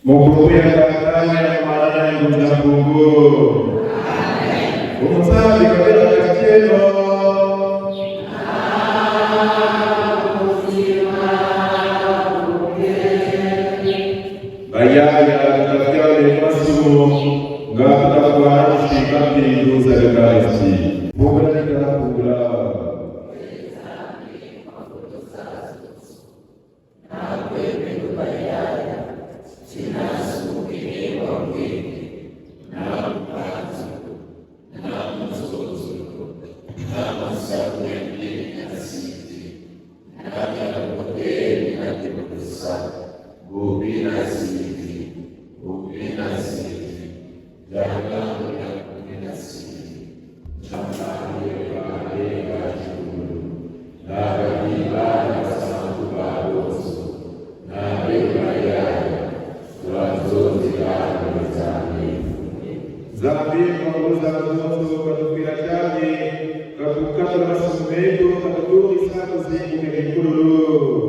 Mungu yakafanya maana nguvu za Mungu. Umusafi kabila kakitendo. Bayaya kutafikia wale masumo ngapata kwa shika pindu za galaxy. Mungu anataka kugula. Zambi kuongoza watoto katika jamii katika masomo yetu katika sana ziki kekulu.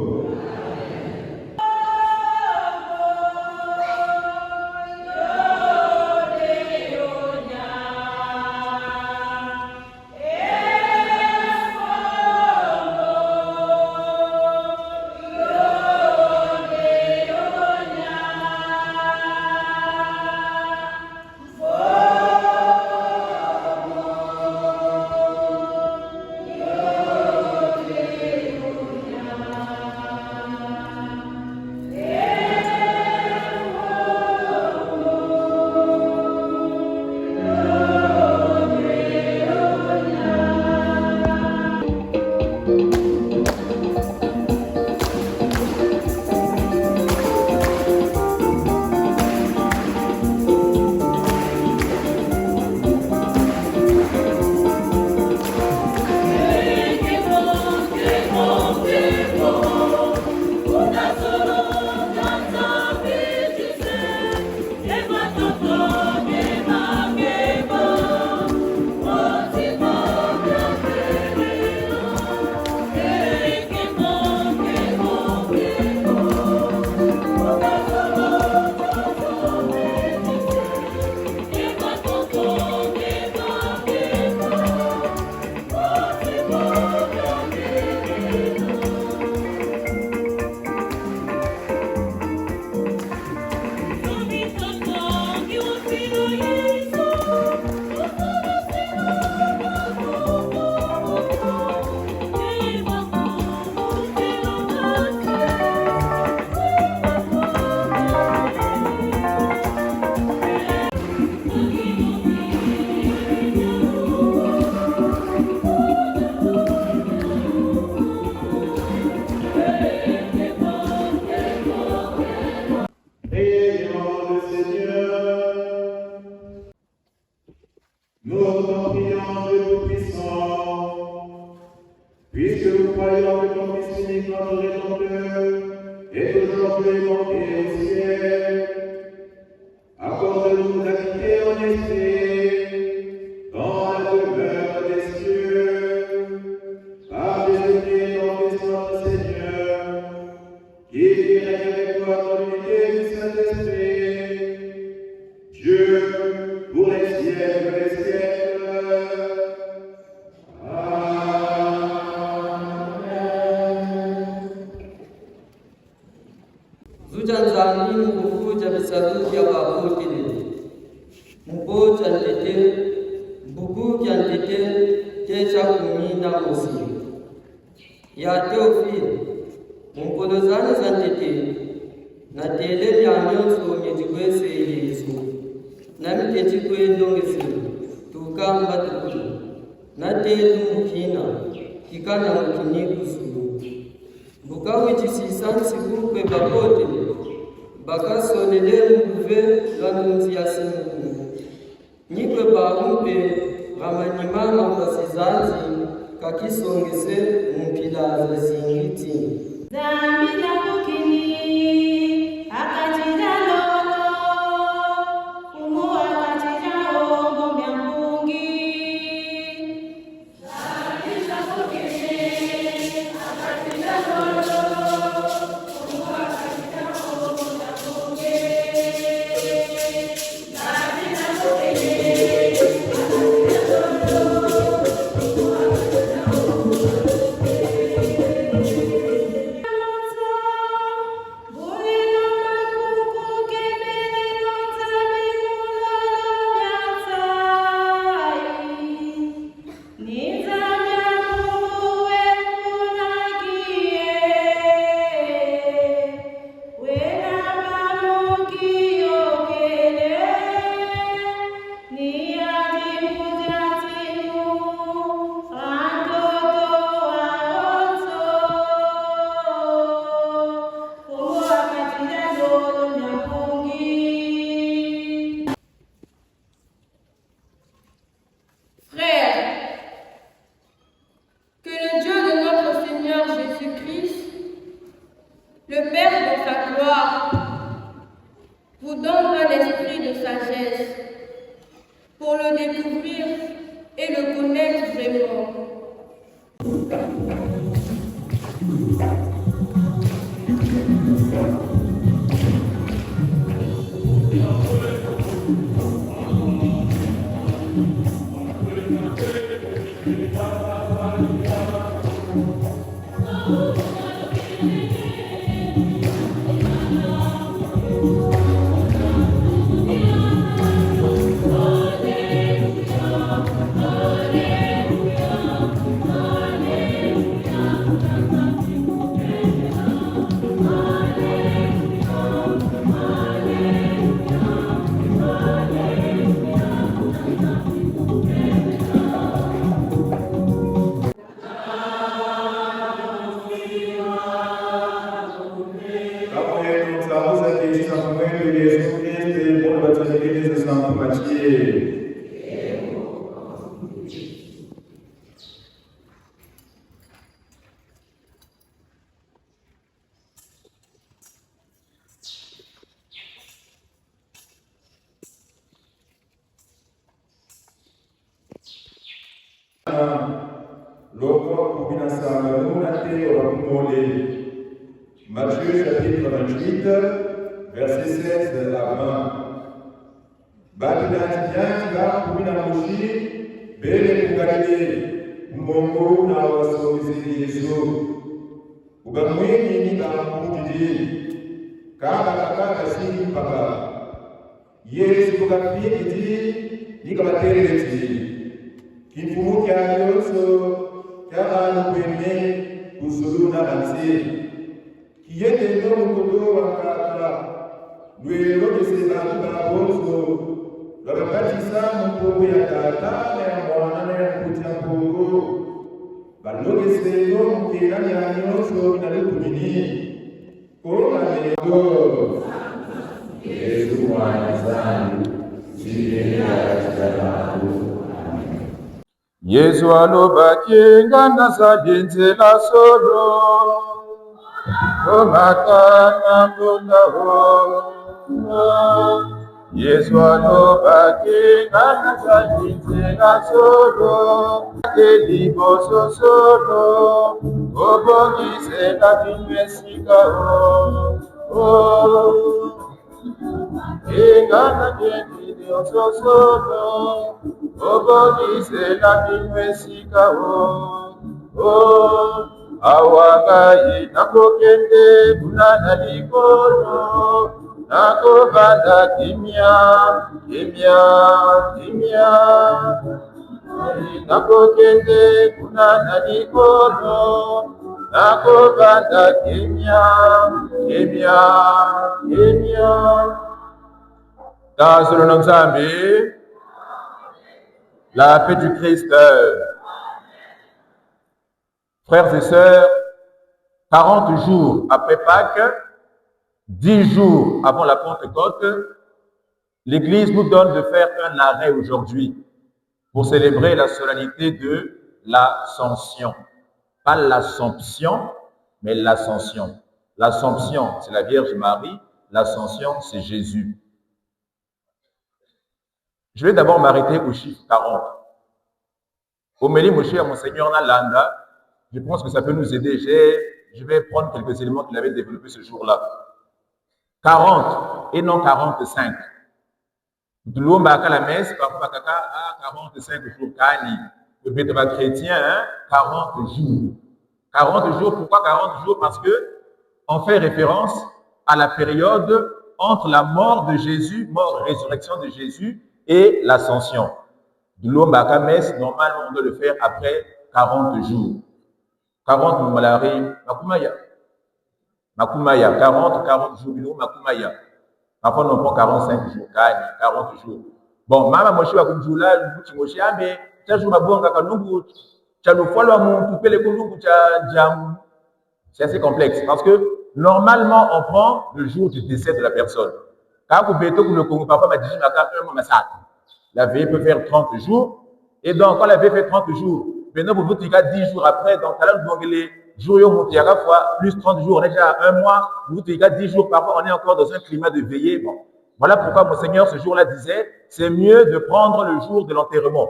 en priant Dieu Tout-Puissant, puisque nous croyons que ton Fils unique, notre Rédempteur, est aujourd'hui monté au ciel, accorde-nous d'acquitter en esprit dans la demeure des cieux, par Jésus-Christ, ton Fils notre Seigneur, qui règne avec toi dans l'unité du Saint-Esprit, Dieu, pour les siècles des siècles. Zujanzani mkufuja bisabu ya wapotele. Mboja ndete, buku ya ndete, kecha kumina mosi. Ya Teofile, mkolozani za ndete, na tele ya nyonso nyejikwese Yesu. Na mkechikwe ndongesi, tukamba tukulu. Na tele mukina, kikana mukini kusulu. Bukawi chisisansi kukwe bakote, bakasonele mkuve lanunzi ya simu. Nikwe baumpe, ramanyimama mbasizanzi, kakisongese mpila za singiti. Zambi na kukini, akachija lolo, umu akachija ongo myangungi. Zambi na kukini, akachija lolo, umu akachija ongo myangungi. Zambi na kukini, akachija lolo, umu akachija ongo le Père dans sa gloire vous donnera l'esprit de sagesse pour le découvrir et le connaître vraiment. Loko kubinasanga nunate orakumole. Matthieu chapitre 28, verset 16 à 20. Batinatianga kubinamushi bele kugalile mbongo na wasomisi Yesu. Ugamweni ni kamutidi kama kakaka sini paka. Yesu kugapiti ni kabatereti. Kifumu kya yonso kya kweme usuluna ansi kiyete no mukodo wakata lwelo keseba bonzo babatisa mukoko ya tata na mwana na kutia kongo balogese no mukira ya yonso na lukumini ko nego Yesu mwana zangu jina la Yesu. Yesu alobaki ngana zadinzela solo omakana mbulaho. Yesu alobaki ngana zadinzela solo liboso solo obongisela bimesika ingana liboso solo obongisela bimesika awagai nakokende kunana likolo nakobanda kimia nakokende kunana likolo nakobanda kimia. Dans le nom de Zambie, la paix du Christ. Frères et sœurs, 40 jours après Pâques, 10 jours avant la Pentecôte, l'Église nous donne de faire un arrêt aujourd'hui pour célébrer la solennité de l'Ascension. Pas l'Assomption, mais l'Ascension. L'Assomption, c'est la Vierge Marie. L'Ascension, c'est Jésus. Je vais d'abord m'arrêter au chiffre 40. Homélie Moshe à Monseigneur Nalanda, je pense que ça peut nous aider. Je vais prendre quelques éléments qu'il avait développés ce jour-là. 40 et non 45. De l'homme à la messe, parfois à 45 jours, le bêta chrétien, 40 jours. 40 jours, pourquoi 40 jours? Parce que on fait référence à la période entre la mort de Jésus, mort et résurrection de Jésus, et l'ascension. De l'homme à la messe, normalement, on doit le faire après 40 jours. 40 malari, Makumaya, 40 jours, Makumaya. Parfois, on prend 45 jours, 40 jours. Bon, Mama Moshe va comme là, le Moshe, mais tu as joué ma bonne kakanungu, tu as le foie, mon coupé les koulungu, tu as jam. C'est assez complexe parce que normalement, on prend le jour du décès de la personne. Quand vous béto, le Congo, papa m'a dit, la veille peut faire 30 jours. Et donc, quand la veille fait 30 jours, maintenant, vous dites 10 jours après, donc, les jours, il y a la fois, plus 30 jours, on est déjà à un mois, vous dites 10 jours, parfois, on est encore dans un climat de veillée. Bon. Voilà pourquoi Monseigneur, ce jour-là, disait, c'est mieux de prendre le jour de l'enterrement.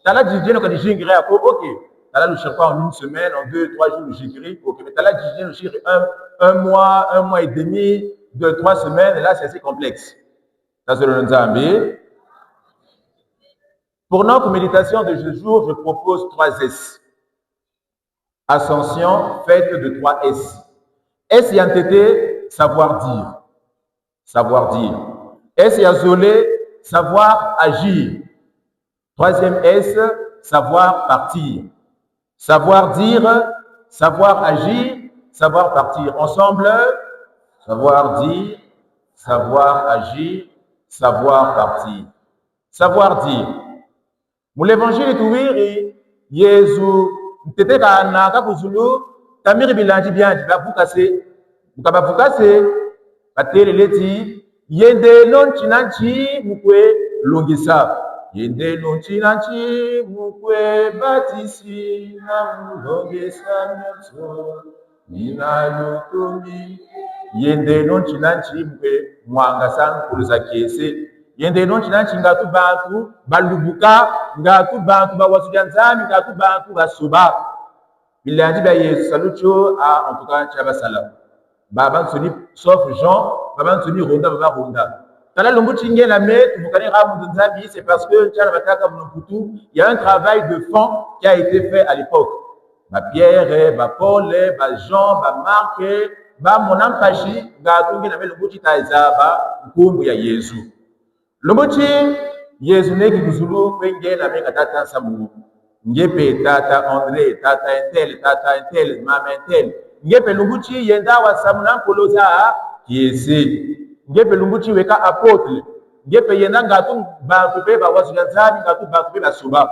T'as dit, ok. T'as le chercher en une semaine, en 2, 3 jours, le jigri, ok. Mais t'as le chercher un mois et demi, 2, 3 semaines, et là, c'est assez complexe. Ça, c'est le Nzambi. Pour notre méditation de ce jour, je propose 3 S. Ascension, faite de 3 S. S y a été, savoir dire. Savoir dire. S y a zolé, savoir agir. 3e S, savoir partir. Savoir dire, savoir agir, savoir partir. Ensemble, savoir dire, savoir agir, savoir partir. Savoir dire. Pour l'évangile est ouvert et Jésus, t'étais à Kuzulu, Tamir Bilanji bien, tu vas vous casser, Patel Leti, Yende non chinanchi, Mukwe, Longisa, Yende non chinanchi, Mukwe, Batisi, Longisa, Nina Yokomi, Yende non chinanchi, Mukwe, Mwangasan, pour les acquiescer. Yende non chinanchi ngatu bantu balubuka ngatu bantu bawasujanzami ngatu bantu basuba bilandi ba Yesu salucho a en tout cas chabasala baba soni sauf Jean baba soni ronda baba ronda tala lombu chinge la met mukani ramu nzambi c'est parce que tchala bataka mnokutu il y a un travail de fond qui a été fait à l'époque ba Pierre ba Paul ba Jean ba Marc ba monampashi ngatu ngina melo buti taizaba nkumbu ya Yesu. Lomochi Yesu neki kuzulu kwenge na menga tata samu ngepe tata André tata Intel mama Intel ngepe lunguchi yenda wa samuna koloza kiese ngepe lunguchi weka apotre ngepe yenda ngatu ba tupe ba wasujanzami ngatu ba tupe ba suba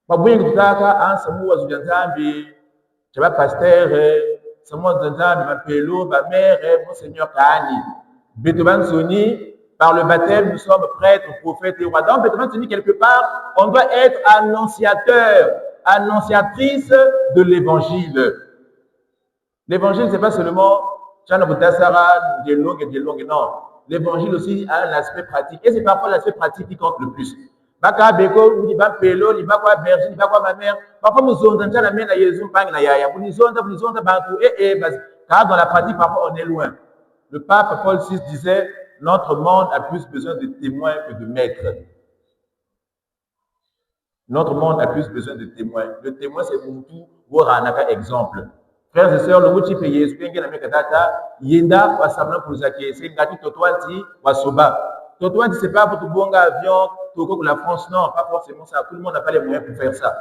babwengi tutaka ansamu wasujanzami chaba pasteur samu wasujanzami ba pelo ba mère monseigneur Kani beto ban soni Par le baptême, nous sommes prêtres, prophètes et rois. Donc, maintenant, tu dis quelque part, on doit être annonciateur, annonciatrice de l'évangile. L'évangile, c'est pas seulement des langues, non. L'évangile aussi a un aspect pratique. Et c'est parfois l'aspect pratique qui compte le plus. Baka beko, ni ba pelo, ni ba kwa berger, ni ba kwa ma mère. Parfois, nous sommes dans la main, Jésus, pang na yaya. Vous nous sommes bantou. Car dans la pratique, parfois, on est loin. Le pape Paul VI disait, notre monde a plus besoin de témoins que de maîtres. Notre monde a plus besoin de témoins. Le témoin, c'est Moutou, Woranaka, exemple. Frères et sœurs, le Mouti payé, ce qu'il y a Yenda, Wassamna pour Zaki, c'est Ngati Totwanti, Wasoba. Totwanti, c'est pas pour tout bon avion, Toko pour la France, non, pas forcément ça. Tout le monde n'a pas les moyens pour faire ça.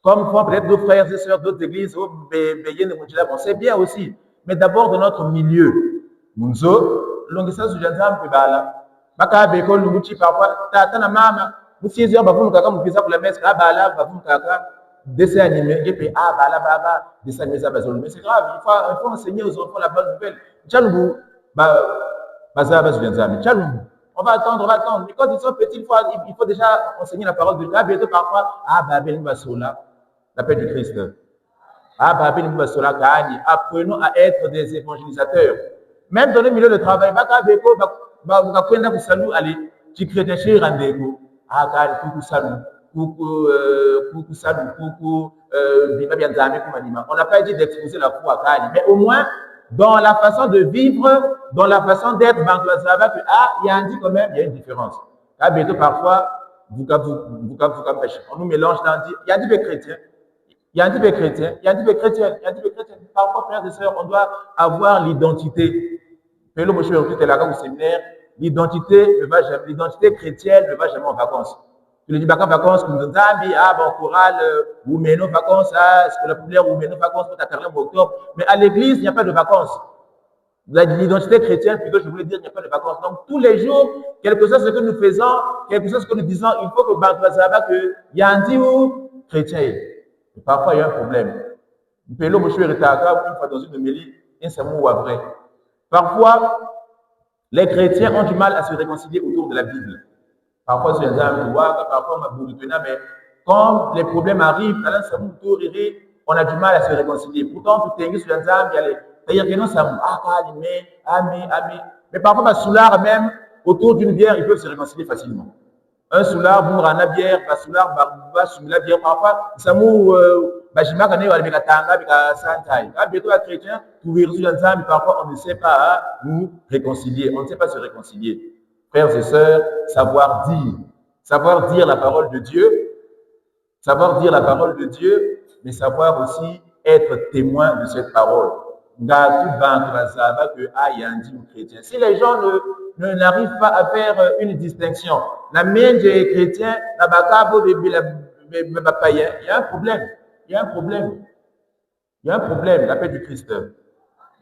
Comme font peut-être d'autres frères et sœurs d'autres églises, bon, c'est bien aussi. Mais d'abord, dans notre milieu, Munzo, l'ongisa sujanzam pebala. Baka beko lumuchi parfois, tata na mama, musi zio bavu mkaka mupisa pour la messe, bala, bavu mkaka, dessin animé, et puis bala baba, dessin animé ça bazol. Mais c'est grave, il faut enseigner aux enfants la bonne nouvelle. Tchalumbu, baza sujanzam, tchalumbu. On va attendre. Mais quand ils sont petits, il faut déjà enseigner la parole de Dieu. Bientôt parfois, babel basola, la paix du Christ. Babel basola kaani. Apprenons à être des évangélisateurs. Même dans le milieu de travail, on n'a pas dit d'exposer la foi à Kani, mais au moins dans la façon de vivre, dans la façon d'être, il y a un dit quand même, il y a une différence. Parfois, on nous mélange dans il y a un type chrétien. Il y a un type chrétien, il y a un type chrétien, il y a un type chrétien. Parfois, frères et sœurs, on doit avoir l'identité. L'identité chrétienne ne va jamais en vacances. Tu le dis, vacances, comme dans Zambie, bon, choral, ou menos vacances, scolaire, ou menos vacances, pour ta octobre. Mais à l'église, il n'y a pas de vacances. L'identité chrétienne, plutôt, je voulais dire, il n'y a pas de vacances. Donc, tous les jours, quel que soit ce que nous faisons, quel que soit ce que nous disons, il faut que il y a un dit où chrétien. Et parfois, il y a un problème. Une fois dans une homélie, un sermon ou après. Parfois, les chrétiens ont du mal à se réconcilier autour de la Bible. Parfois, c'est un parfois, mais quand les problèmes arrivent, on a du mal à se réconcilier. Pourtant, tout est sur un c'est-à-dire que non, ça mais parfois, soulard même, autour d'une bière, ils peuvent se réconcilier facilement. Un soulard, une bière, un soulard, la bière, parfois, ça mou, parfois, on ne sait pas nous réconcilier, on ne sait pas se réconcilier. Frères et sœurs, savoir dire la parole de Dieu, mais savoir aussi être témoin de cette parole. Si les gens n'arrivent pas à faire une distinction, la main des chrétiens, il y a un problème. Il y a un problème, la paix du Christ.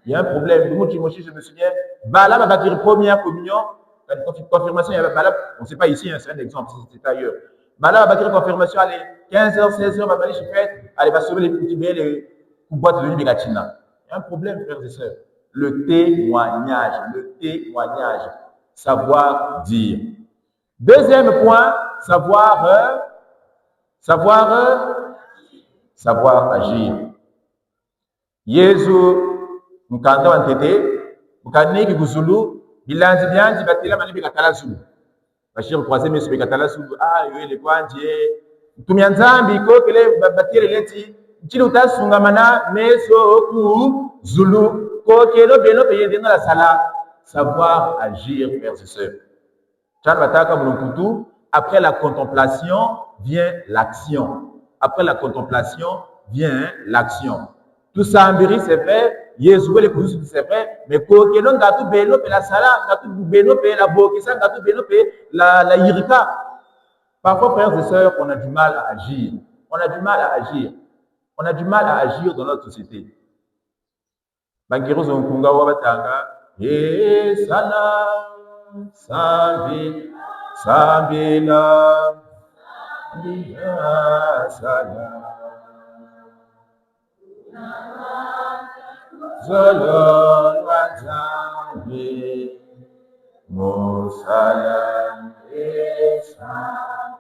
Il y a un problème. Je me souviens, Bala va bâtir première communion, confirmation, on ne sait pas ici, c'est un exemple, c'est ailleurs. Bala va bâtir confirmation, allez, 15h, 16h, va aller chez fête, allez, va sauver les petits bébés, les boîtes de l'huile. Il y a un problème, frères et sœurs. Le témoignage, savoir dire. Deuxième point, savoir agir. Yesu, mkanda wa ntete, mkaniki kuzulu, bilanzi byanzi batila mani bikatala zulu. Bashir croiser mais bikatala zulu, yele kwanje. Tumia nzambi ko kele batile leti, chili utasungamana meso ku zulu ko kelo beno peyende na la sala. Savoir agir, frères et sœurs. Après la contemplation vient l'action. Tout ça en c'est vrai, Jésus les coups c'est vrai, mais pour que l'on gâteau beno pe la sala, gâteau beno pe la bokisa, gâteau beno pe la irika. Parfois, frères et sœurs, on a du mal à agir. On a du mal à agir dans notre société. Bangiros on kunga wabatanga, sana Sambila Sala Zolon Wazambi Mo Salam et Salam.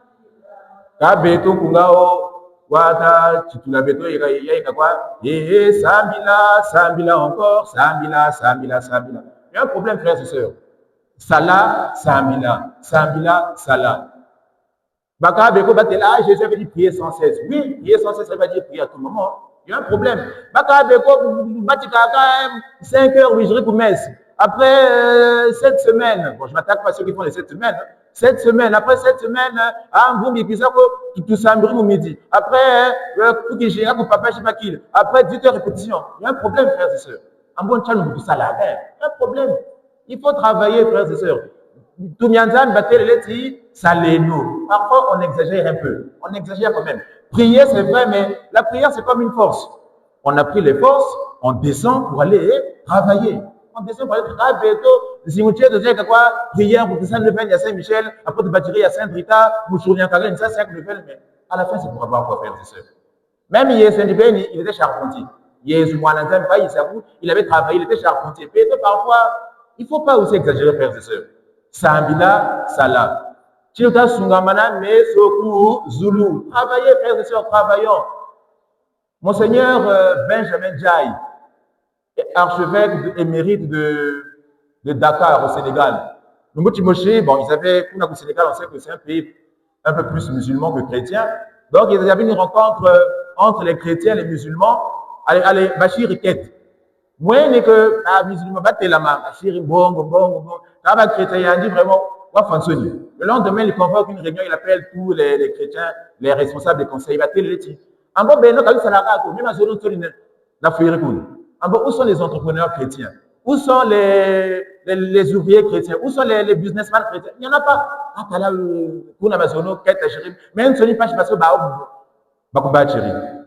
Kabeto kungao wata chitula beto yeka quoi et Sambila encore Sambila. Il y a un problème, frères et sœurs. Salah, Sambila, Salah. Baka beko batela, Jésus avait dit prier sans cesse. Oui, prier sans cesse, ça veut dire prier à tout moment. Il y a un problème. Baka beko batikaka 5 heures, oui, je pour messe. Après 7 semaines, bon, je m'attaque pas à ceux qui font les 7 semaines. 7 semaines, après 7 semaines, tout ça, midi. Après, tout qui j'ai papa, je sais pas qui. Après 18 heures répétition. Il y a un problème, frères et sœurs. Un bon challenge, tout ça là. Il y a un problème. Il faut travailler, frères et sœurs. Tout mianzan, batel, leti, saléno. Parfois, on exagère un peu. On exagère quand même. Prier, c'est vrai, mais la prière, c'est comme une force. On a pris les forces, on descend pour aller travailler. On descend pour aller travailler. Si vous êtes quoi, prière pour que ça ne vienne à Saint-Michel, après de bâtir à Saint-Rita, vous souvenez encore une ça, c'est un level, mais à la fin, c'est pour avoir quoi faire, c'est sûr. Même il était charpentier. Il avait travaillé, il était charpentier. Peut-être parfois, il ne faut pas aussi exagérer, frères et sœurs. Sambila, Salah. Chilta Sungamana, mais Sokou, Zulu. Travaillez, frères et sœurs, travaillons. Monseigneur Benjamin Djaï, archevêque émérite de Dakar, au Sénégal. Le Moutimoché, bon, ils avaient, au Sénégal, on sait que c'est un pays un peu plus musulman que chrétien. Donc, il y avait une rencontre entre les chrétiens et les musulmans. Allez, Bachir et Kette. Moi, n'est que, musulman, battez la main. Bachir, bon. Là, le chrétien, il a dit vraiment, le lendemain, il convoque une réunion, il appelle tous les chrétiens, les responsables des conseils, il va télé les en bon, ben, où sont les entrepreneurs chrétiens? Où sont les ouvriers chrétiens? Où sont les businessmen chrétiens? Il n'y en a pas. Même si pas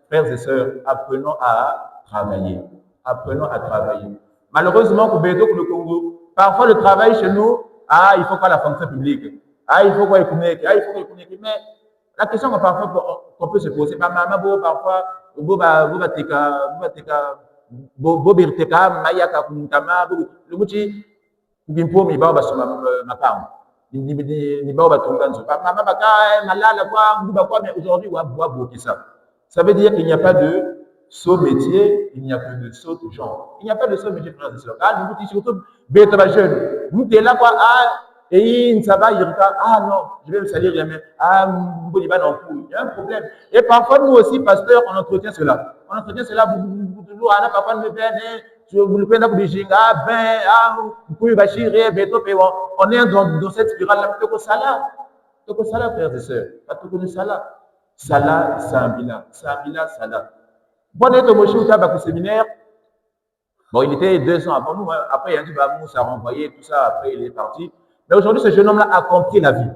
frères et sœurs, apprenons à travailler. Apprenons à travailler. Malheureusement, pour le Congo, parfois le travail chez nous, il faut quoi la fonction publique? Il faut quoi économique? Il faut quoi économique? Mais la question qu'on peut se poser, parfois, ça veut dire qu'il n'y a pas de saut métier, il n'y a que de saut genre. Il n'y a pas de saut métier, frères et sœurs. Surtout, jeune. Vous êtes là, quoi, et ça va, non, je vais me salir les mains. Il y a un problème. Et parfois, nous aussi, pasteurs, on entretient cela. On entretient cela, on est dans cette spirale-là. Donc, ça, frères et sœurs. Pas tout connu ça. Salah, Sambila, Salah. Bon, on est au séminaire. Bon, il était 2 ans avant nous. Hein. Après, il a dit, nous, ça a renvoyé, tout ça. Après, il est parti. Mais aujourd'hui, ce jeune homme-là a compris la vie.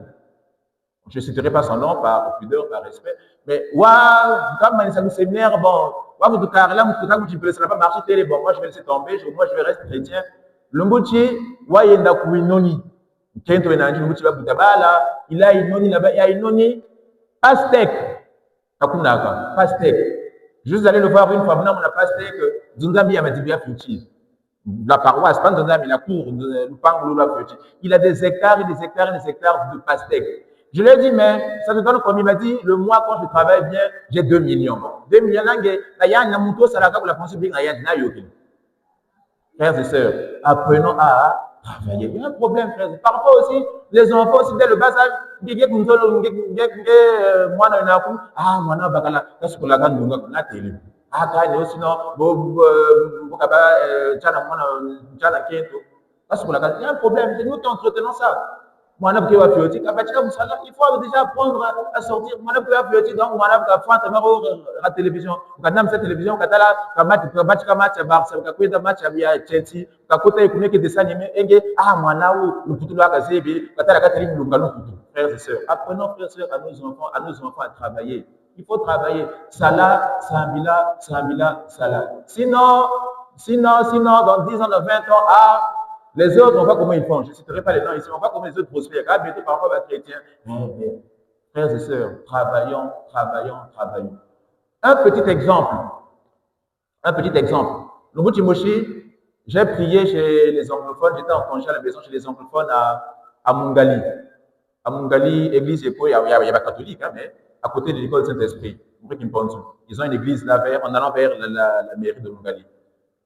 Je ne citerai pas son nom par pudeur, par respect. Mais, quand on est au séminaire, bon, vous ça n'a pas marché, bon, moi, je vais laisser tomber, moi, je vais rester chrétien. Le Mbouti, il y a Kouinoni. Il a Inoni là-bas, il y a Inoni. Pastèque. Juste aller le voir une fois, maintenant, on a pastèque. Zunzambi a dit bien futur. La paroisse, pas Zunzambi, la cour, le Pangolo, la futur. Il a des hectares et des hectares et des hectares de pastèque. Je lui ai dit, mais ça te donne comme il m'a dit, le mois quand je travaille bien, j'ai 2 millions. 2 millions, il y a un amour, ça la pour la fonction, il y a un yokin. Frères et sœurs, apprenons à travailler. Il y a un problème, frères. Parfois aussi, les enfants aussi, dès le bas âge, il y a un problème, c'est nous qui entretenons ça. Il faut déjà apprendre à sortir. Donc, la télévision, cette télévision, frères et sœurs, apprenons, frères et sœurs, à nos enfants à travailler. Il faut travailler. Salah, Sambila, Salah. Sinon, dans 10 ans, dans 20 ans, les autres, on voit comment ils font. Je ne citerai pas les noms ici. On voit comment les autres prospèrent. Bientôt, parfois, les chrétiens. Frères et sœurs, travaillons. Un petit exemple. Le bout Timoshi, j'ai prié chez les anglophones. J'étais en congé à la maison chez les anglophones à Mungali. À Mungali, église, il y a pas catholique, hein, mais à côté de l'école Saint-Esprit, ils ont une église là, en allant vers la mairie de Mungali.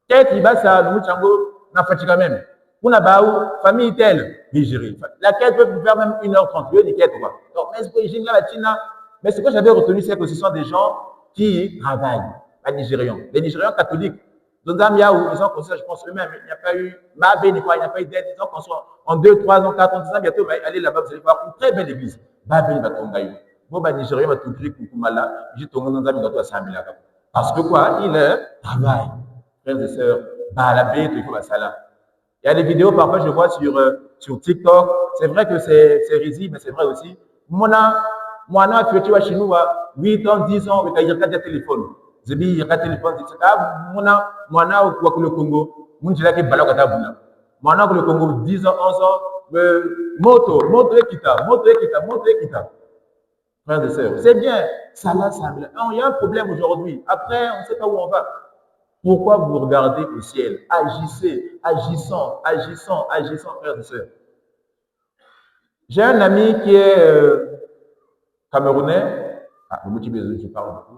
Qu'est-ce qui va ça, nous, Tchango, n'a pas quand même. Pour la baou, famille telle, Nigérie. La quête peut faire même 1h30, ni quête, quoi. Donc, mais ce que j'avais retenu, c'est que ce sont des gens qui travaillent, les Nigérians. Les Nigérians catholiques, dans Zambia, où ils ont construit, je pense eux-mêmes, il n'y a pas eu, il n'y a pas eu d'aide, ils ont construit en 2, 3 ans, 4 ans, 10 ans, bientôt, on va aller là-bas, vous allez voir une très belle église. Babé, va tomber. Bon, les Nigériens vont tout dire, Koukoumala, j'ai tombé dans Zambia, dans Zambia. Parce que quoi, il travaille. Frères et sœurs, la bête, il faut ça là. Il y a des vidéos, parfois, je vois sur TikTok. C'est vrai que c'est risible, mais c'est vrai aussi. Moi, tu vois, chez nous, 8 ans, 10 ans, il y a un téléphone. Je dis, il y a un téléphone. Moi, le Congo, moi, je l'ai balagada. Moi, le Congo, 10 ans, 11 ans, moto, ekita. Frères et sœurs, c'est bien. Ça là, ça là. Il y a un problème aujourd'hui. Après, on ne sait pas où on va. Pourquoi vous regardez au ciel? Agissez, agissons, frères et sœurs. J'ai un ami qui est camerounais. Le motif je parle beaucoup.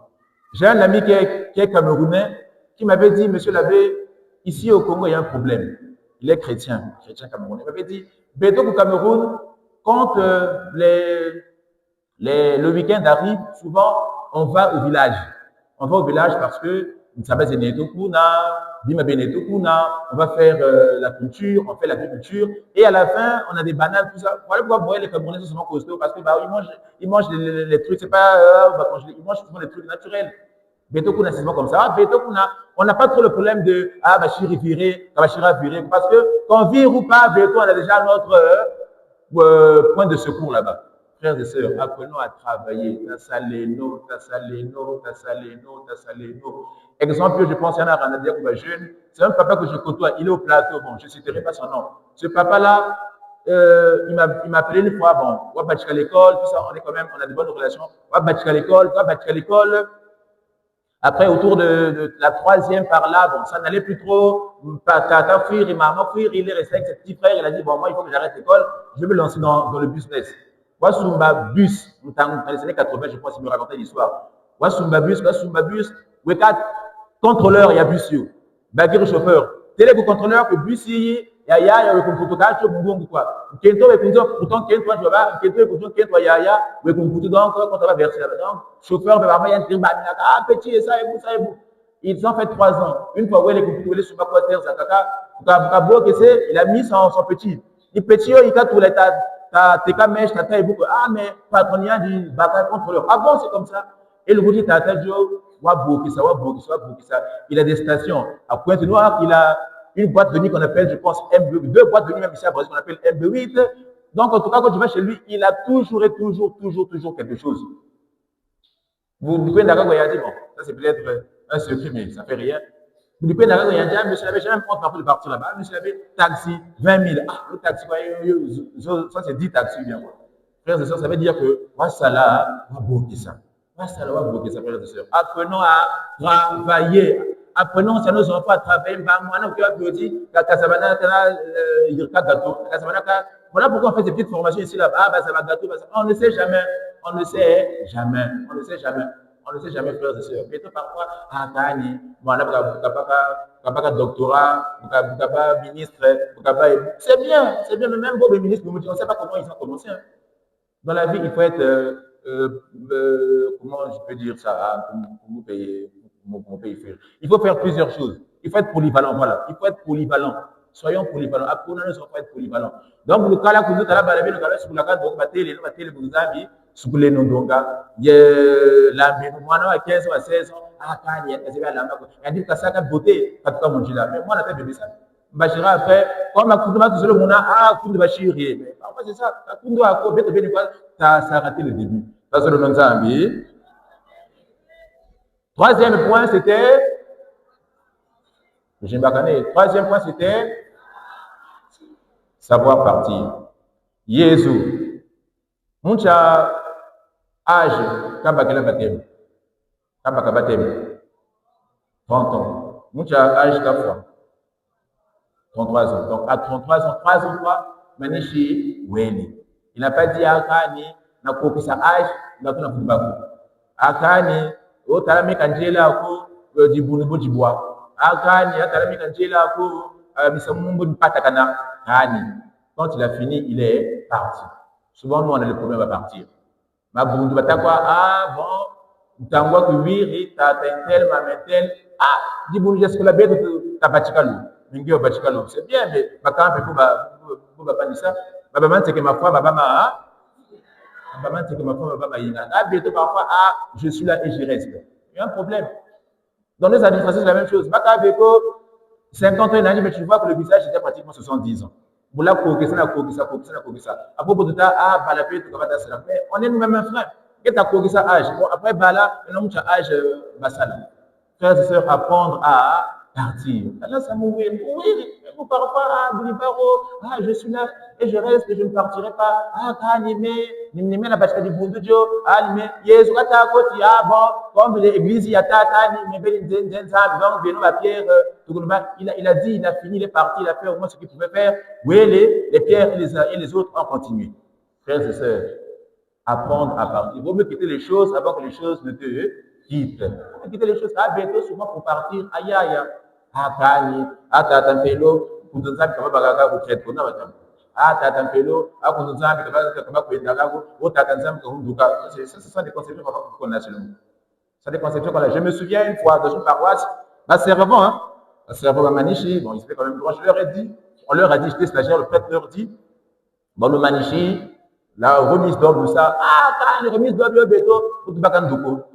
J'ai un ami qui est camerounais qui m'avait dit, monsieur l'abbé, ici au Congo, il y a un problème. Il est chrétien camerounais. Il m'avait dit, bientôt au Cameroun, quand le week-end arrive, souvent, on va au village. On va au village parce que on va faire la culture, on fait l'agriculture, et à la fin, on a des bananes, tout ça. Voilà pourquoi vous voyez les Camerounais sont souvent costauds, parce que ils mangent les trucs, c'est pas, ils mangent souvent les trucs naturels. Betokuna, c'est souvent comme ça. Betokuna, on n'a pas trop le problème de Bachiri viré, parce que qu'on vire ou pas, Beto, on a déjà notre point de secours là-bas. Frères et sœurs, apprenons à travailler. Tassaleno. Exemple, je pense, il y en a un jeune, c'est un papa que je côtoie, il est au plateau, bon, je ne citerai pas son nom. Ce papa-là, il m'a appelé une fois, bon, on va bâtir à l'école, tout ça, on a de bonnes relations, on va bâtir à l'école. Après, autour de la 3e par là, bon, ça n'allait plus trop. Tata fuir, il est resté avec ses petits frères, il a dit, bon, moi, il faut que j'arrête l'école, je vais me lancer dans le business. Wasumba bus, dans les années 80, je pense qu'il me racontait l'histoire. Wasumba bus, Wekat, contrôleur, il y a bus, Bagir chauffeur. Télé contrôleur, que bus, il y a un photocard, quoi. Pourtant, donc, quand on va verser là-dedans, chauffeur, il y a un petit, et ça, et vous. Ils ont fait 3 ans. Une fois où il est computé, sur ma terre, il a mis son petit. Il petit, il a tout l'état. Mais patron, il y a du bataille contrôleur. Ah bon, c'est comme ça. Et le bouti tata Joe, il a des stations. À Pointe-Noire, il a une boîte de nuit qu'on appelle, je pense, MB8, 2 boîtes de nuit même ici à Brésil qu'on appelle MB8. Donc, en tout cas, quand tu vas chez lui, il a toujours quelque chose. Vous pouvez d'accord, bon, ça c'est peut-être un secret, mais ça ne fait rien. Vous pouvez d'accord, monsieur l'abbé, j'ai même compte parfois de partir là-bas, monsieur l'abbé, taxi, 20 000. Ah, le taxi, ça c'est 10 taxis, bien. Frères et sœurs, ça veut dire que, ça là, va bloquer ça. Frères et sœurs. Apprenons à travailler. Apprenons à nos enfants à travailler. Voilà pourquoi on fait ces petites formations ici là-bas. Ça va gâteau. On ne sait jamais. On ne sait jamais, frères et sœurs. Mais parfois, doctorat, ministre, c'est bien, mais même vos ministres, on ne sait pas comment ils ont commencé. Dans la vie, il faut être, comment je peux dire ça, pour payer, il faut faire plusieurs choses. Il faut être polyvalent, voilà. Il faut être polyvalent. Soyons polyvalents. Apprenons à être polyvalents. Donc, le cas là, vous êtes là, le cas là, sur la carte, donc, vous avez sur les noms d'onga, il y a la mémoire à 15 ans, à 16 ans, il y a dit que ça a beauté, pas de quoi manger là. Mais moi, on a fait bébé ça. Bachira après, comme ma coudou, tout seul, on a coudou Bachir. Mais parfois, c'est ça. La coudou a quoi, ça a raté le début. Ça, c'est le nom de Zambi. Troisième point, c'était. Troisième point, c'était. Savoir partir. Jésus. Mucha âge, Kabakela Batem. 30 ans. Mucha âge, 4 fois. 33 ans. Donc, à 33 ans, 3 ans, manishi weli. Il n'a pas dit akani na kokisa age na tuna kubaku. Akani otalami kanjela ko dibunubo dibwa. Akani atalami kanjela ko misamumbo dipata kana kani. Quand il a fini, il est parti. Souvent nous on a le problème à partir. Ma bundu batakwa bon tangwa ku wiri ta tentel ma mentel dibundu jesko la bête ta batikalo. Mingi batikalo. C'est bien mais bakampe ko ba panisa. Baba man que ma foi baba ma que ma foi baba yinga. Bientôt parfois je suis là et je reste. Il y a un problème. Dans les administrations c'est la même chose. Baka beko 50 ans mais tu vois que le visage était pratiquement 70 ans. Boula kokisa. À propos de ta balapé tout comme ça. Mais on est nous-mêmes frères. Et ta kokisa âge. Bon après bala, on a un âge basal. Frères et sœurs, apprendre à partir. Là, ça mourir. Vous parfois, je suis là et je reste et je ne partirai pas. Nimé la bâche du bon Dieu. Nimé, Jésus, comme l'église, il y a il a dit, il a fini, il est parti, il a fait au moins ce qu'il pouvait faire. Oui, les pierres et les autres ont continué. Frères et sœurs, apprendre à partir. Il vaut mieux quitter les choses avant que les choses ne te quittent. Quitter les choses bientôt, souvent pour partir. Aïe. Kani, tatapelo, kuzunzami kama bagaga kutrete kuna batamu. Tatapelo, kuzunzami kama kwenda gago, tatanzami kahunduka. Ce sont des conceptions qu'on a chez nous. C'est des conceptions qu'on a. Je me souviens une fois dans une paroisse, la servant à Manichi, bon, ils étaient quand même droit, on leur a dit, j'étais stagiaire, le prêtre leur dit, bon, le Manichi, la remise d'ordre, ça, quand la remise d'ordre, le béto, tout le bakanduko,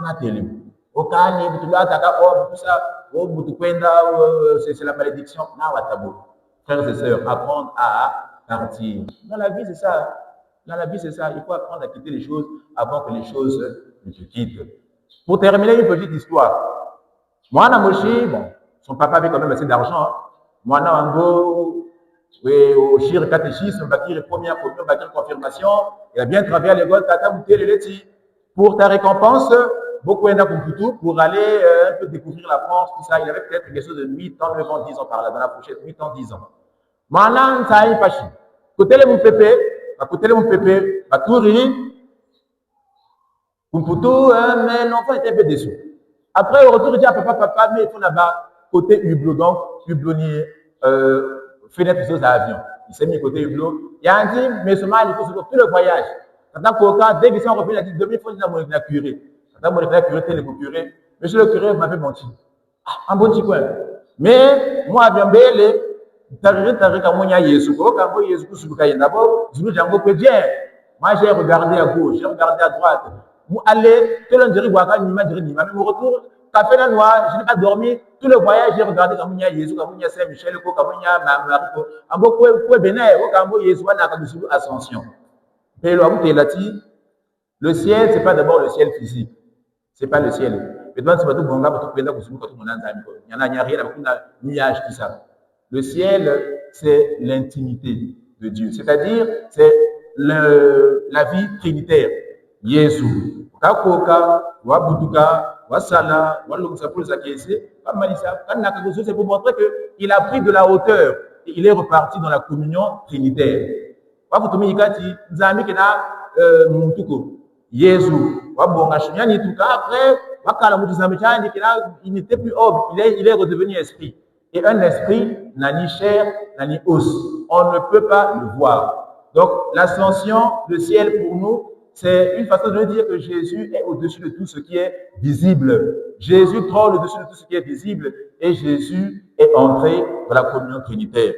na télé. Au Kani, tout ça, c'est la malédiction. Frères et sœurs, apprendre à partir. Dans la vie, c'est ça. Il faut apprendre à quitter les choses avant que les choses ne te quittent. Pour terminer, une petite histoire. Moi, Moshi, bon, son papa avait quand même assez d'argent. Moi, Nango, au Shir catéchisme, bâtir première communion, bâtir confirmation. Il a bien travaillé à l'école, Tata Mouté, le Leti. Pour ta récompense, beaucoup pour aller un peu découvrir la France, tout ça. Il avait peut-être quelque chose de 8 ans, 9 ans, 10 ans par là, dans la fourchette, 8 ans, 10 ans. Maintenant, ça a eu pas chier. Côté mon pépé, à Touri, mais l'enfant était un peu déçu. Après, au retour, il dit à papa, mais il faut là-bas, côté hublot, donc, hublonnier, fenêtre de avion. Il s'est mis côté hublot. Il a dit, mais ce mal, il faut se faire tout le voyage. Dès qu'ils sont revenus, il a dit, demain, il faut dire à la curé. Monsieur le curé m'avait menti. Un bon petit coin. Mais moi, bien belle, moi, j'ai regardé à gauche, j'ai regardé à droite. Allez, tout le monde dirait, même au retour, café la noix, je n'ai pas dormi. Tout le voyage, j'ai regardé comme Jésus, comme Saint-Michel, comme Marie. En beaucoup, comme Jésus, on a ascension. Et le ciel, ce n'est pas d'abord le ciel physique. Ce n'est pas le ciel. Il n'y a rien, tout ça. Le ciel, c'est l'intimité de Dieu. C'est-à-dire, c'est la vie trinitaire. Jésus. C'est pour montrer qu'il a pris de la hauteur et il est reparti dans la communion trinitaire. Jésus, après, il n'était plus homme, il est redevenu esprit. Et un esprit n'a ni chair, n'a ni os. On ne peut pas le voir. Donc, l'ascension, le ciel pour nous, c'est une façon de dire que Jésus est au-dessus de tout ce qui est visible. Jésus trône au-dessus de tout ce qui est visible et Jésus est entré dans la communion trinitaire.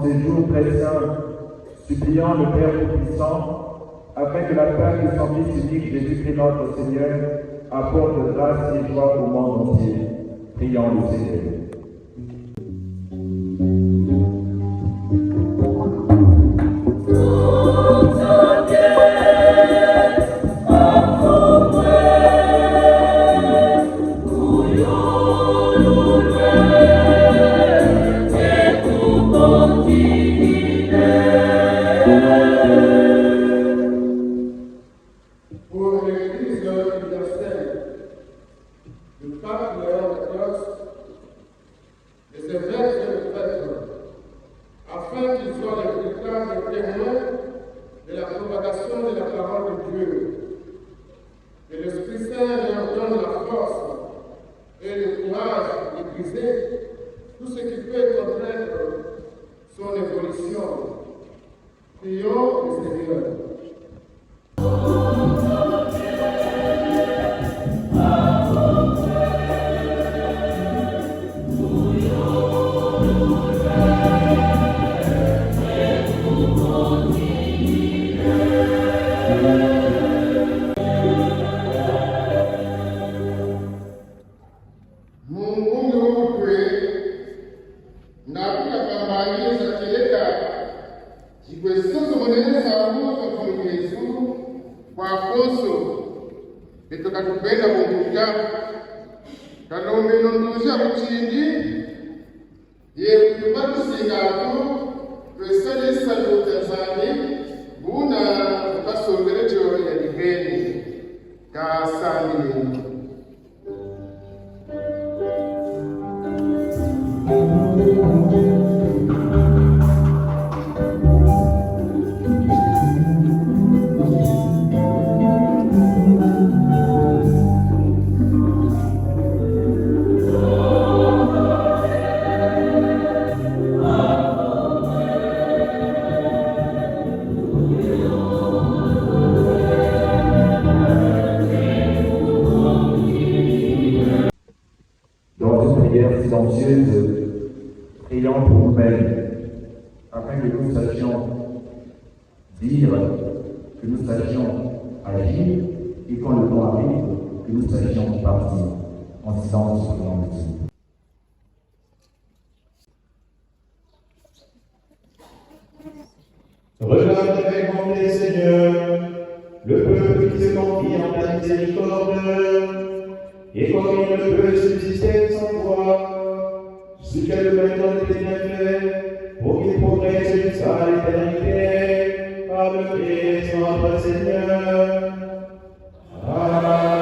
ces jours chrétiens, suppliant le Père Tout-Puissant, afin que la grâce de son Fils unique, Jésus-Christ notre Seigneur, apporte grâce et joie au monde entier. Prions le Seigneur. Pour l'Église universelle, le pape Léon XIV et ses 20 prêtres, afin qu'ils soient les véritables témoins de la propagation de la parole de Dieu. Que l'Esprit Saint leur donne la force et le courage de briser tout ce qui peut contraindre son évolution. Prions le Seigneur. tukatupenda Mungu chako kalombe nondusha muchindi ye kutubatusingatu twesalisa tutazani buna basombere cyo ya diheni kasani. Silencieuse, prions pour nous-mêmes, afin que nous sachions dire, que nous sachions agir, et quand le temps arrive, que nous sachions partir en silence devant le Dieu. Regarde avec bonté, Seigneur, le peuple qui se confie en ta miséricorde, et comme il ne peut subsister sans toi, ce qu'elle me donne tes bienfaits, pour qu'il progresse jusqu'à l'éternité, par le Christ notre Seigneur. Amen.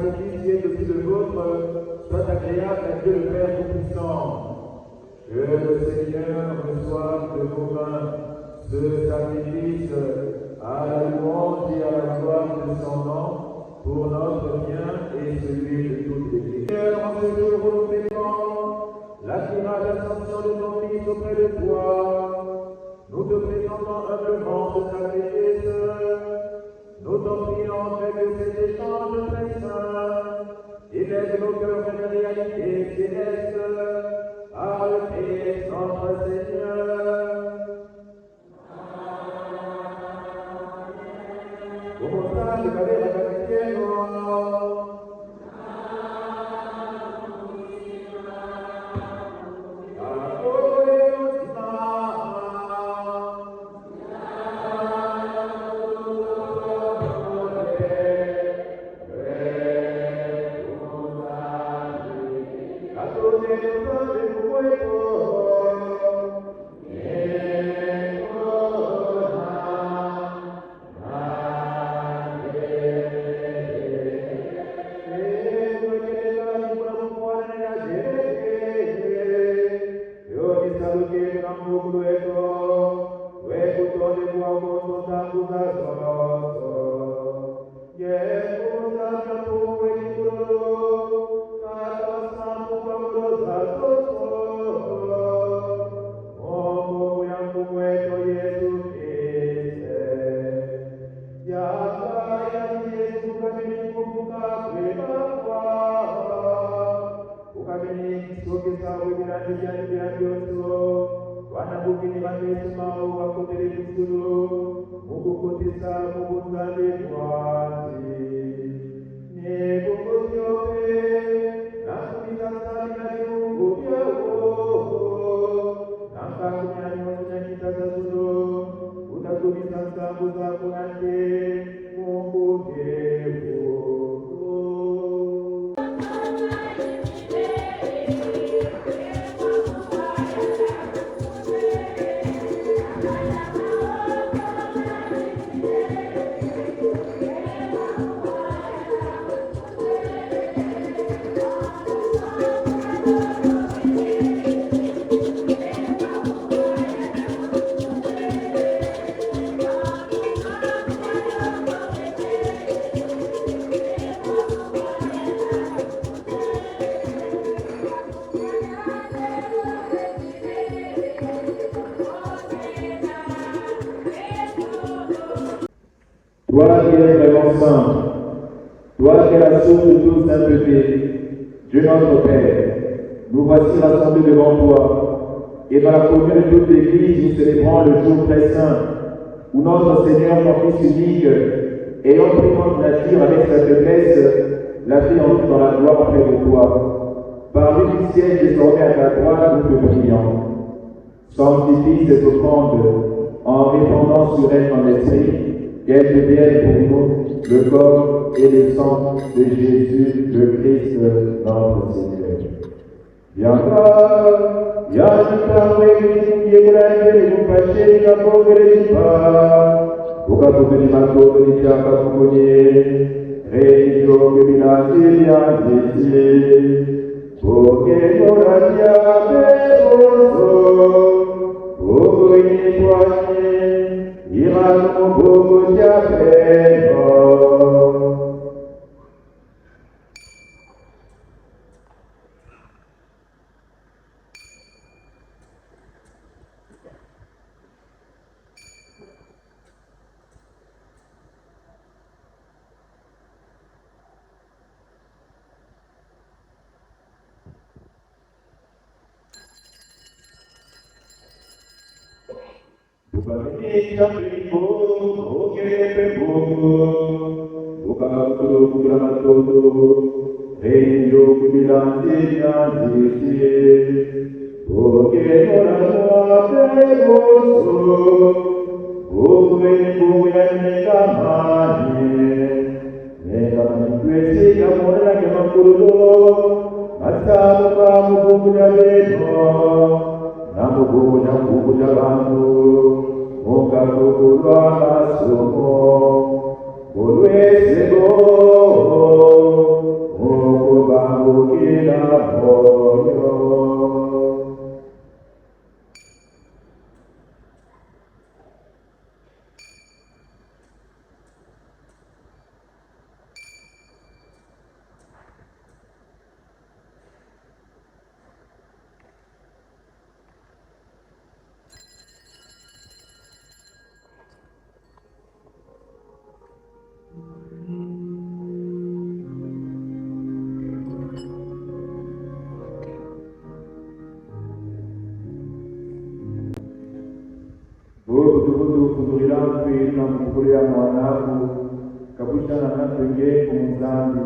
sacrifice qui est aussi le vôtre soit agréable à Dieu le Père Tout-Puissant. Que le Seigneur reçoive de vos mains ce sacrifice à la louange et à la gloire de son nom, pour notre bien et celui de toute l'Église. Seigneur, en ce jour où nous fêtons l'admirable ascension de ton Fils auprès de toi, nous te présentons humblement ce sacrifice. Nous t'en prions que cet échange très saint élève nos cœurs vers la réalité céleste par le Christ notre Seigneur. Como sabe, cadê a Toi qui es vraiment saint, toi qui es la source de toute sainteté, Dieu notre Père, nous voici rassemblés devant toi, et dans la communion de toute l'Église, nous célébrons le jour très saint, où notre Seigneur, ton Fils unique, ayant pris notre nature avec sa faiblesse, l'a fait entrer dans la gloire près de toi. Par lui du ciel, désormais à ta droite, nous te prions. Sanctifie cette offrande en répandant sur elle ton esprit, qu'elle devienne pour nous le corps et le sang de Jésus, le Christ, notre Seigneur. Viendra, viendra, Oluesego kukulea mwanangu kabushana natwenge kumuzambi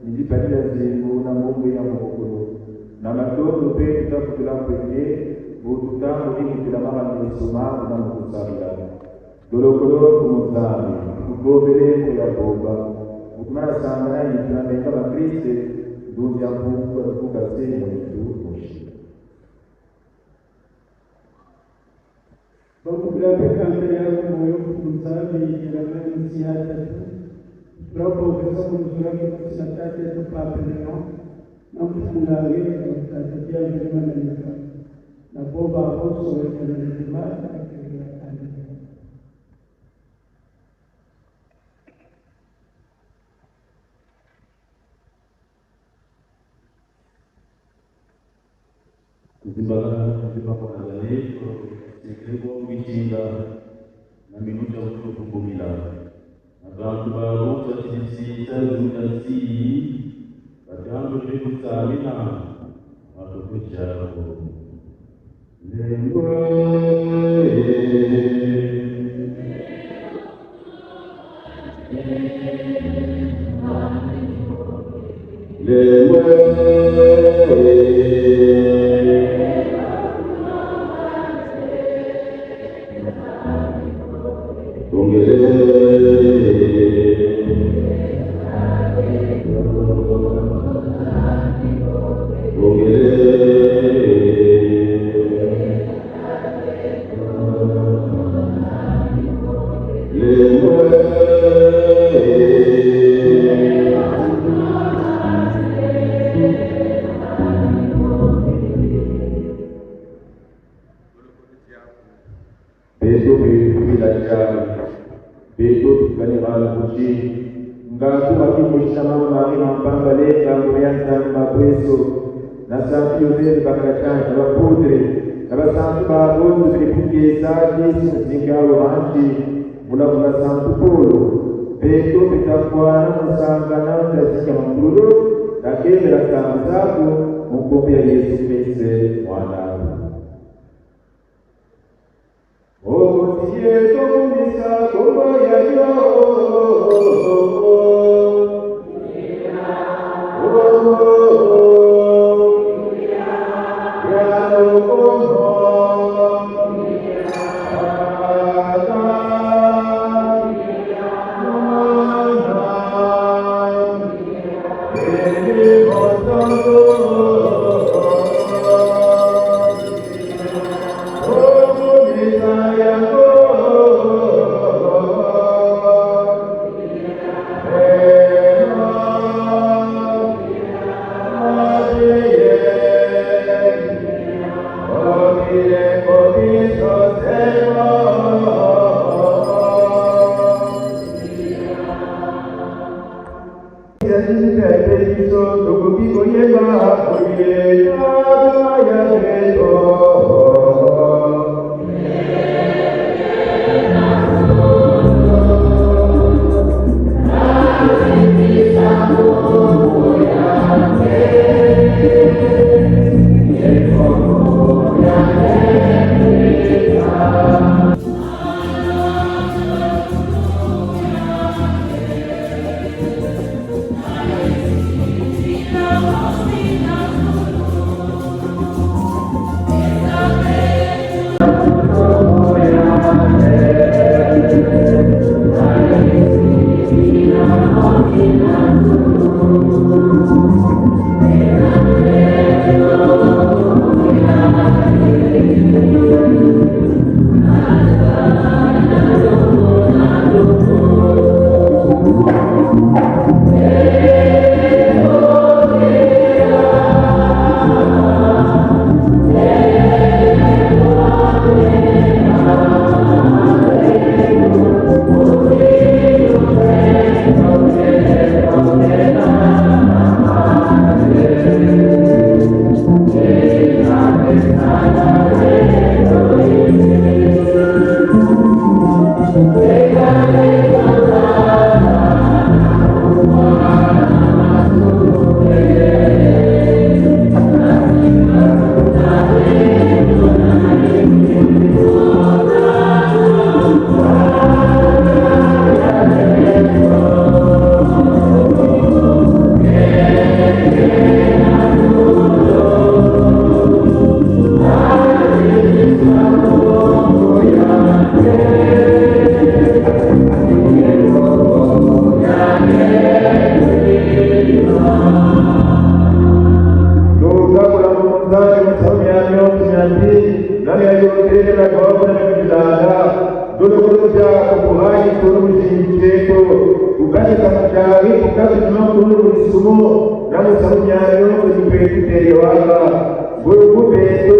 nijipatila zingu na mungu ya mukulu na matoto pe tutakutila kwenge bututangu nikutila mama nisomangu na mukusabila dolokolo kumuzambi kugobele ko ya boba ukumara sangana yitunameka bakriste ndunja mpungu kuka sehemu yetu mushi Bakugirapeka mbere yako moyo kumsabi iramani siata robo pesa kumzura kisina tate tu papeleo na mfungange tatatia mbele maneno na boba hapo wewe ndio Kuzimba kwa nadhani kwa kuichinga na minuta kuvumila na bantu baruta sisi tazunasi batango tukusalina watukuchako tuna kulu lisumo na musamyayo kujipekutele waka kubeto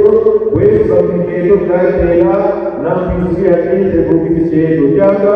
weza mketo katela na mkizia kite kukicheto jaka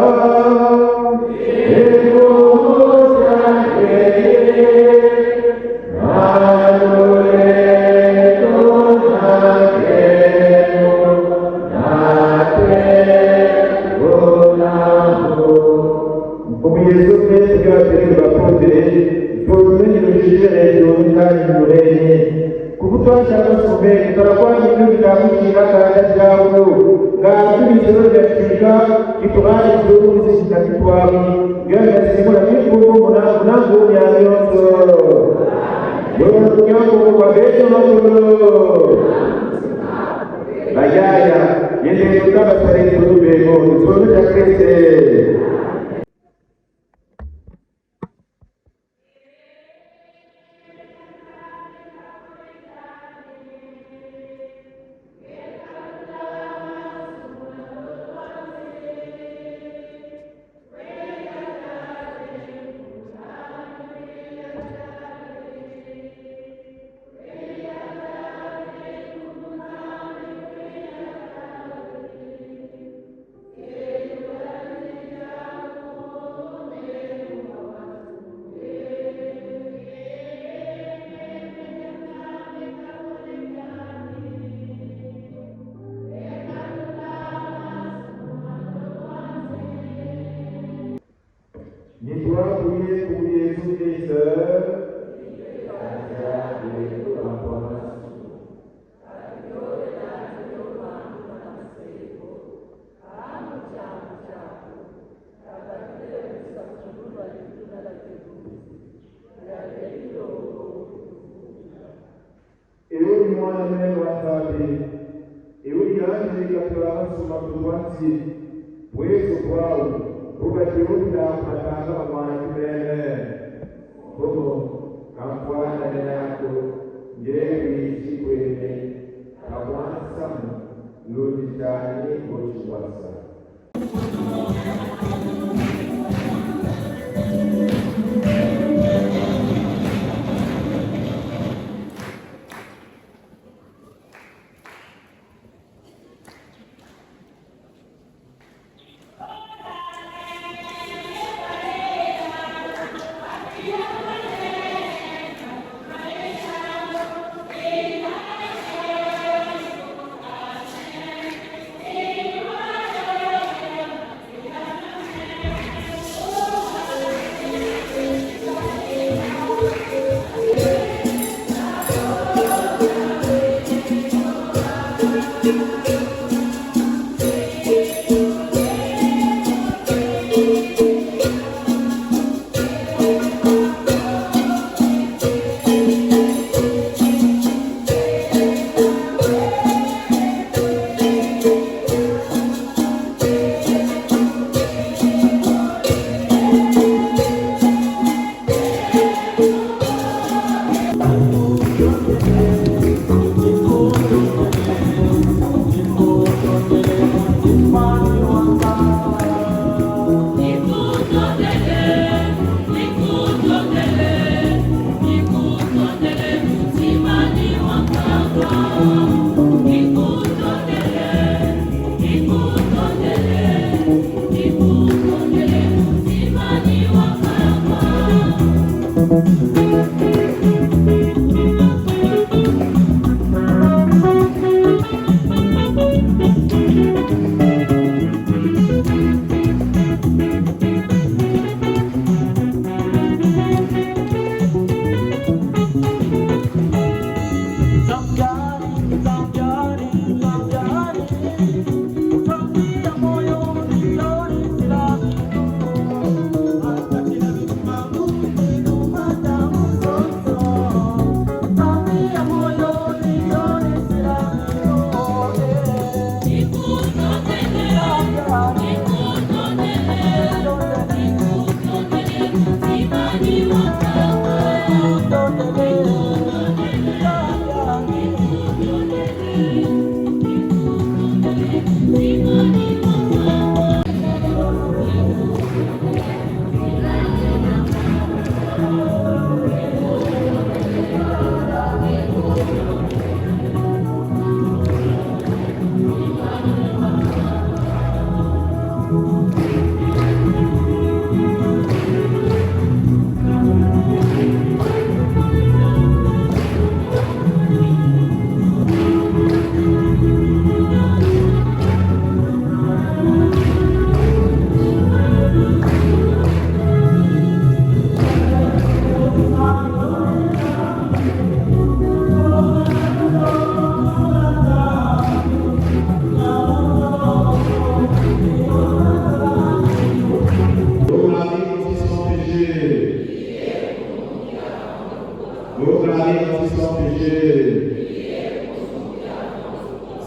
aussi sans péché.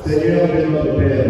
Seigneur, de notre Père,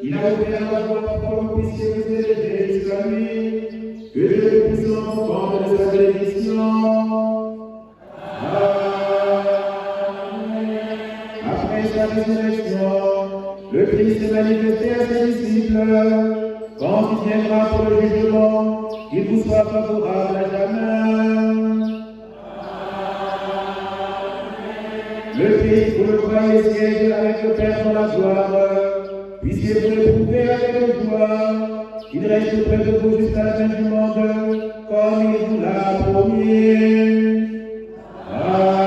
il a ouvert la voie pour que vous puissiez vous élever jusqu'à lui, que Dieu puisse entendre de sa bénédiction. Après sa résurrection, le Christ s'est manifesté à ses disciples. Quand il viendra pour le jugement, qu'il vous soit favorable à jamais. Le Christ, vous le croyez, siège avec le Père dans la gloire. Puissiez-vous l'éprouver avec joie, qu'il reste auprès de vous jusqu'à la fin du monde, comme il vous l'a promis. Amen.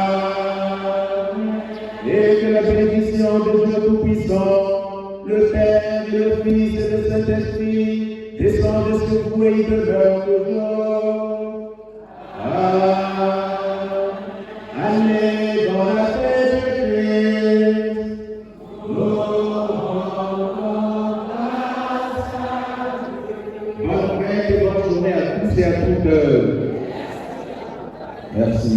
Et que la bénédiction de Dieu Tout-Puissant, le Père et le Fils et le Saint-Esprit, descendent sur vous et y demeurent toujours. Amen. Allez dans la paix de Christ. Bonne fête et bonne journée à tous et à toutes. Merci.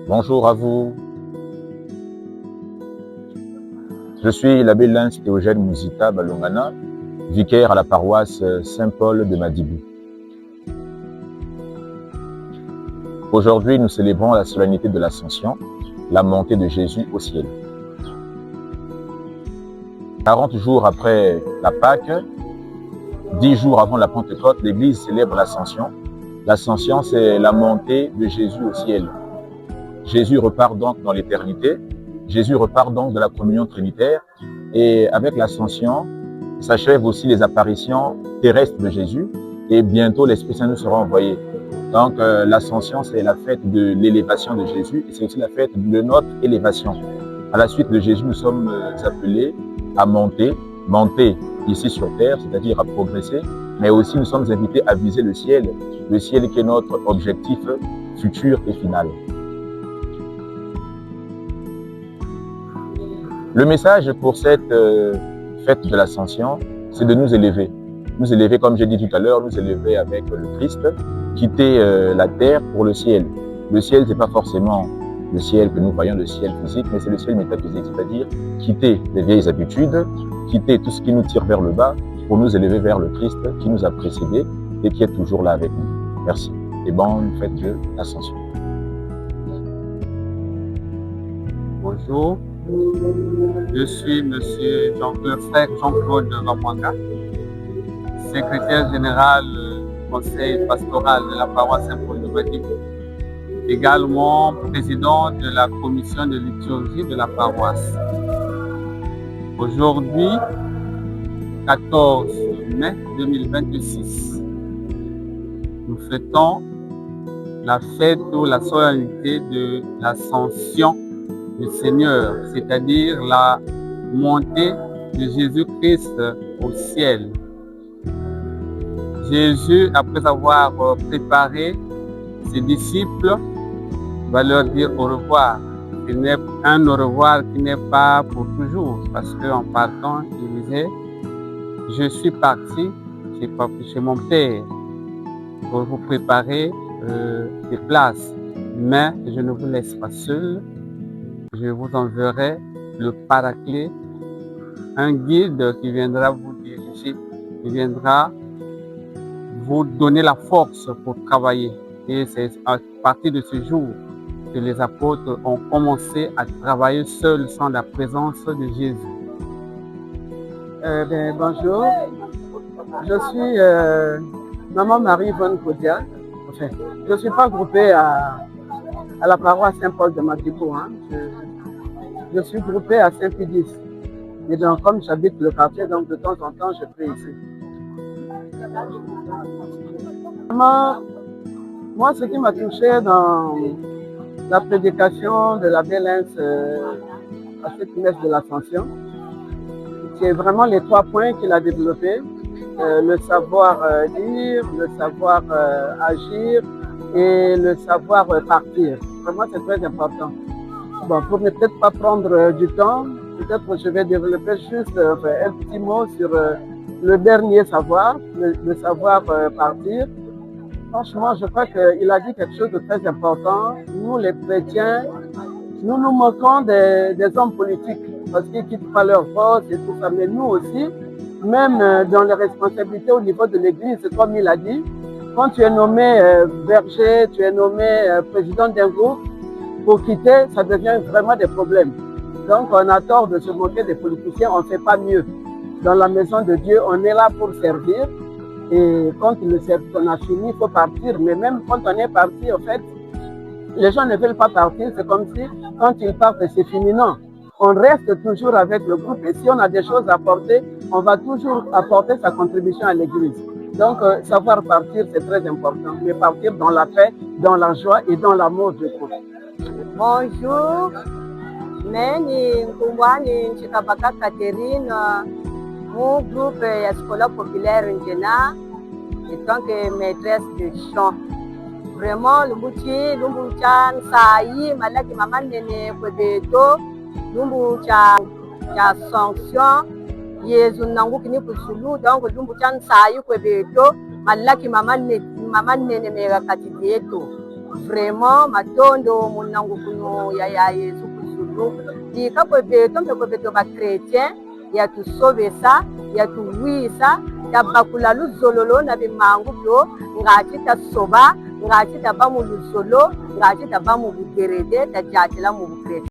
Bonjour à vous. Je suis l'abbé Lance Théogène Mouzita Balongana, vicaire à la paroisse Saint-Paul de Madibu. Aujourd'hui, nous célébrons la solennité de l'Ascension, la montée de Jésus au ciel. 40 jours après la Pâque, 10 jours avant la Pentecôte, l'Église célèbre l'Ascension. L'Ascension, c'est la montée de Jésus au ciel. Jésus repart donc dans l'éternité. Jésus repart donc de la communion trinitaire. Et avec l'Ascension, s'achèvent aussi les apparitions terrestres de Jésus. Et bientôt, l'Esprit Saint nous sera envoyé. Donc, l'Ascension, c'est la fête de l'élévation de Jésus. Et c'est aussi la fête de notre élévation. À la suite de Jésus, nous sommes appelés à monter ici sur terre, c'est-à-dire à progresser. Mais aussi, nous sommes invités à viser le ciel qui est notre objectif futur et final. Le message pour cette fête de l'Ascension, c'est de nous élever. Nous élever, comme j'ai dit tout à l'heure, nous élever avec le Christ, quitter la terre pour le ciel. Le ciel, ce n'est pas forcément le ciel que nous voyons, le ciel physique, mais c'est le ciel métaphysique, c'est-à-dire quitter les vieilles habitudes, quitter tout ce qui nous tire vers le bas pour nous élever vers le Christ qui nous a précédés et qui est toujours là avec nous. Merci et bonne fête de l'Ascension. Bonjour, je suis Monsieur Jean-Claude Ramwanga, secrétaire général du conseil pastoral de la paroisse Saint-Paul de Madibo, également président de la commission de liturgie de la paroisse. Aujourd'hui, 14 mai 2026, nous fêtons la fête ou la solennité de l'ascension du Seigneur, c'est-à-dire la montée de Jésus-Christ au ciel. Jésus, après avoir préparé ses disciples, va leur dire au revoir. Ce n'est un au revoir qui n'est pas pour toujours, parce qu'en partant, il disait « Je suis parti chez mon Père pour vous préparer des places, mais je ne vous laisse pas seul. Je vous enverrai le Paraclet, un guide qui viendra vous diriger, qui viendra vous donner la force pour travailler. » Et c'est à partir de ce jour que les apôtres ont commencé à travailler seuls sans la présence de Jésus. Bonjour, je suis Maman Marie-Vonne Kodiak. Enfin, je ne suis pas groupée à la paroisse Saint-Paul de Madibo. Je suis groupée à Saint-Pédis. Et donc, comme j'habite le quartier, donc de temps en temps, je prie ici. Moi, ce qui m'a touché dans la prédication de la Bélence à cette messe de l'Ascension, c'est vraiment les 3 points qu'il a développés. Le savoir dire, le savoir agir et le savoir partir. Vraiment, c'est très important. Bon, pour ne peut-être pas prendre du temps, peut-être je vais développer juste un petit mot sur le dernier savoir, le savoir partir. Franchement, je crois qu'il a dit quelque chose de très important. Nous, les chrétiens, nous nous moquons des hommes politiques parce qu'ils ne quittent pas leur poste et tout ça. Mais nous aussi, même dans les responsabilités au niveau de l'Église, comme il a dit, quand tu es nommé berger, tu es nommé président d'un groupe, pour quitter, ça devient vraiment des problèmes. Donc, on a tort de se moquer des politiciens, on ne fait pas mieux. Dans la maison de Dieu, on est là pour servir. Et quand on a fini, il faut partir. Mais même quand on est parti, en fait, les gens ne veulent pas partir. C'est comme si, quand ils partent, c'est fini. Non. On reste toujours avec le groupe. Et si on a des choses à apporter, on va toujours apporter sa contribution à l'Église. Donc, savoir partir, c'est très important. Mais partir dans la paix, dans la joie et dans l'amour du groupe. Bonjour. Ni Nkumbwani Chikabaka Catherine. Mon groupe Escola Populaire Njena, en tant que maîtresse de chant. Vraiment, le bouti, l'umbuchan, saï, malaki maman nene kwebeto, l'umbuchan, ya sanction, yezu nangu kini kusulu, donc l'umbuchan saï kwebeto, malaki maman nene mega katibieto. Vraiment, matondo, mon nangu kuno, ya yezu kusulu, di ka kwebeto, mbe kwebeto ba chrétien, ya tu sauver ça, ya tu oui ça, ya bakula luzololo na bimangu byo, ngati ta soba, ngati ta ba mu luzolo, ngati ta ba mu bugerede, ta jatela mu bukrete.